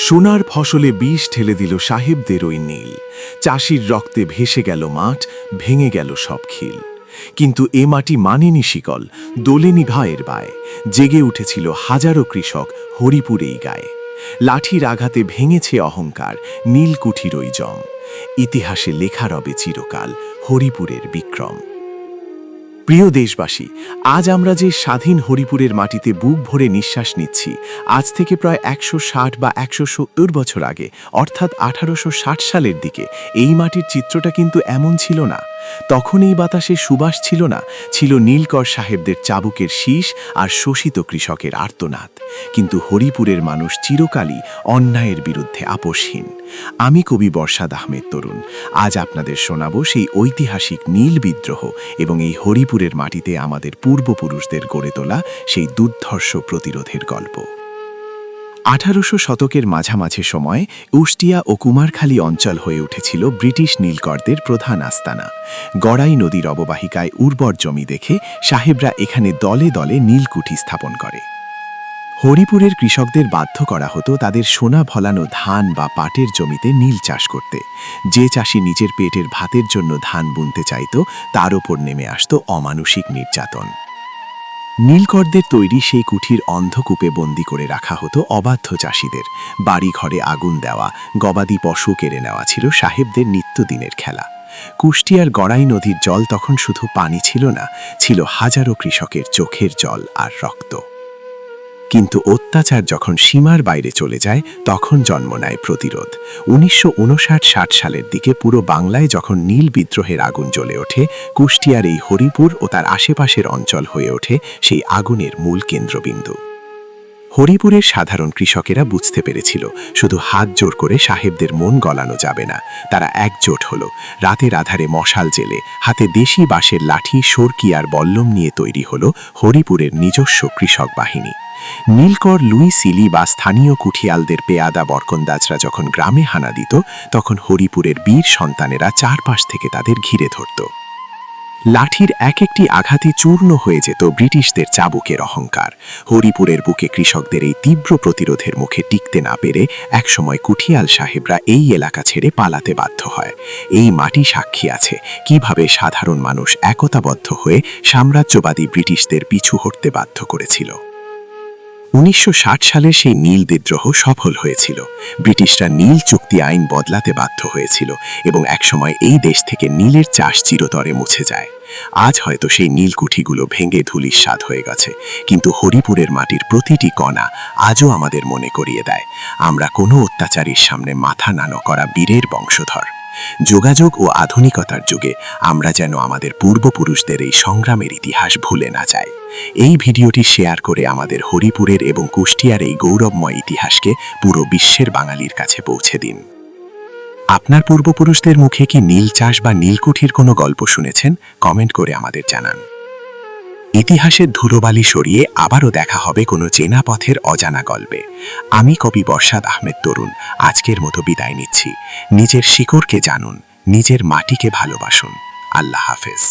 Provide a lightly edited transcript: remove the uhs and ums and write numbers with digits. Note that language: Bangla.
সোনার ফসলে বিষ ঠেলে দিল সাহেবদের ওই নীল। চাষির রক্তে ভেসে গেল মাঠ, ভেঙে গেল সব খিল। কিন্তু এ মাটি মানেনি শিকল, দোলেনি ঘায়ের বায়। জেগে উঠেছিল হাজারো কৃষক হরিপুরেই গায়ে। লাঠির আঘাতে ভেঙেছে অহংকার, নীলকুঠির ওই জম। ইতিহাসে লেখা রবে চিরকাল হরিপুরের বিক্রম। প্রিয় দেশবাসী, আজ আমরা যে স্বাধীন হরিপুরের মাটিতে বুক ভরে নিঃশ্বাস নিচ্ছি, আজ থেকে প্রায় ১৬০ বা ১৭০ বছর আগে, অর্থাৎ ১৮৬০ সালের দিকে এই মাটির চিত্রটা কিন্তু এমন ছিল না। তখন এই বাতাসে সুবাস ছিল না, ছিল নীলকর সাহেবদের চাবুকের শীষ আর শোষিত কৃষকের আর্তনাদ। কিন্তু হরিপুরের মানুষ চিরকালই অন্যায়ের বিরুদ্ধে আপোষহীন। আমি কবি বর্ষাদ আহমেদ তরুণ। আজ আপনাদের শোনাব সেই ঐতিহাসিক নীল বিদ্রোহ এবং এই হরিপুরের মাটিতে আমাদের পূর্বপুরুষদের গড়ে তোলা সেই দুর্ধর্ষ প্রতিরোধের গল্প। ১৮০০ শতকের মাঝামাঝি সময়ে উষ্টিয়া ও কুমারখালী অঞ্চল হয়ে উঠেছিল ব্রিটিশ নীলকরদের প্রধান আস্তানা। গড়াই নদীর অববাহিকায় উর্বর জমি দেখে সাহেবরা এখানে দলে দলে নীলকুঠি স্থাপন করে। হরিপুরের কৃষকদের বাধ্য করা হতো তাদের সোনা ফলানো ধান বা পাটের জমিতে নীল চাষ করতে। যে চাষি নিজের পেটের ভাতের জন্য ধান বুনতে চাইত, তার ওপর নেমে আসত অমানুষিক নির্যাতন। নীলকরদের তৈরি সেই কুঠির অন্ধকূপে বন্দি করে রাখা হতো অবাধ্য চাষিদের। বাড়ি ঘরে আগুন দেওয়া, গবাদি পশু কেড়ে নেওয়া ছিল সাহেবদের নিত্যদিনের খেলা। কুষ্টিয়ার গড়াই নদীর জল তখন শুধু পানি ছিল না, ছিল হাজারো কৃষকের চোখের জল আর রক্ত। কিন্তু অত্যাচার যখন সীমার বাইরে চলে যায়, তখন জন্ম নেয় প্রতিরোধ। ১৯৫৯-৬০ সালের দিকে পুরো বাংলায় যখন নীল বিদ্রোহের আগুন জ্বলে ওঠে, কুষ্টিয়ার এই হরিপুর ও তার আশেপাশের অঞ্চল হয়ে ওঠে সেই আগুনের মূল কেন্দ্রবিন্দু। হরিপুরের সাধারণ কৃষকেরা বুঝতে পেরেছিল শুধু হাত জোর করে সাহেবদের মন গলানো যাবে না। তারা একজোট হলো। রাতের আধারে মশাল জেলে, হাতে দেশি বাঁশের লাঠি, সরকি আর বল্লম নিয়ে তৈরি হলো হরিপুরের নিজস্ব কৃষক বাহিনী। নীলকর, লুই সিলি বা স্থানীয় কুঠিয়ালদের পেয়াদা বরকন্দাজরা যখন গ্রামে হানা দিত, তখন হরিপুরের বীর সন্তানেরা চারপাশ থেকে তাদের ঘিরে ধরত। লাঠির এক একটি আঘাতে চূর্ণ হয়ে যেত ব্রিটিশদের চাবুকের অহংকার। হরিপুরের বুকে কৃষকদের এই তীব্র প্রতিরোধের মুখে টিকতে না পেরে একসময় কুঠিয়াল সাহেবরা এই এলাকা ছেড়ে পালাতে বাধ্য হয়। এই মাটি সাক্ষী আছে কিভাবে সাধারণ মানুষ একতাবদ্ধ হয়ে সাম্রাজ্যবাদী ব্রিটিশদের পিছু হটতে বাধ্য করেছিল। ১৯৬০ সালের সেই নীল বিদ্রোহ সফল হয়েছিল। ব্রিটিশরা নীল চুক্তি আইন বদলাতে বাধ্য হয়েছিল এবং একসময় এই দেশ থেকে নীলের চাষ চিরতরে মুছে যায়। আজ হয়তো সেই নীলকুঠিগুলো ভেঙে ধূলিসাৎ হয়ে গেছে, কিন্তু হরিপুরের মাটির প্রতিটি কণা আজও আমাদের মনে করিয়ে দেয় আমরা কোনো অত্যাচারীর সামনে মাথা নত করা বীরের বংশধর। যোগাযোগ ও আধুনিকতার যুগে আমরা যেন আমাদের পূর্বপুরুষদের এই সংগ্রামের ইতিহাস ভুলে না যাই। এই ভিডিওটি শেয়ার করে আমাদের হরিপুরের এবং কুষ্টিয়ার এই গৌরবময় ইতিহাসকে পুরো বিশ্বের বাঙালির কাছে পৌঁছে দিন। আপনার পূর্বপুরুষদের মুখে কি নীল চাষ বা নীলকুঠির কোনো গল্প শুনেছেন? কমেন্ট করে আমাদের জানান। ইতিহাসের ধুলোবালি সরিয়ে আবারও দেখা হবে কোনো চেনা পথের অজানা গল্পে। আমি কবি বর্ষাদ আহমেদ তরুণ আজকের মতো বিদায় নিচ্ছি। নিজের শিকড়কে জানুন, নিজের মাটিকে ভালোবাসুন। আল্লাহ হাফেজ।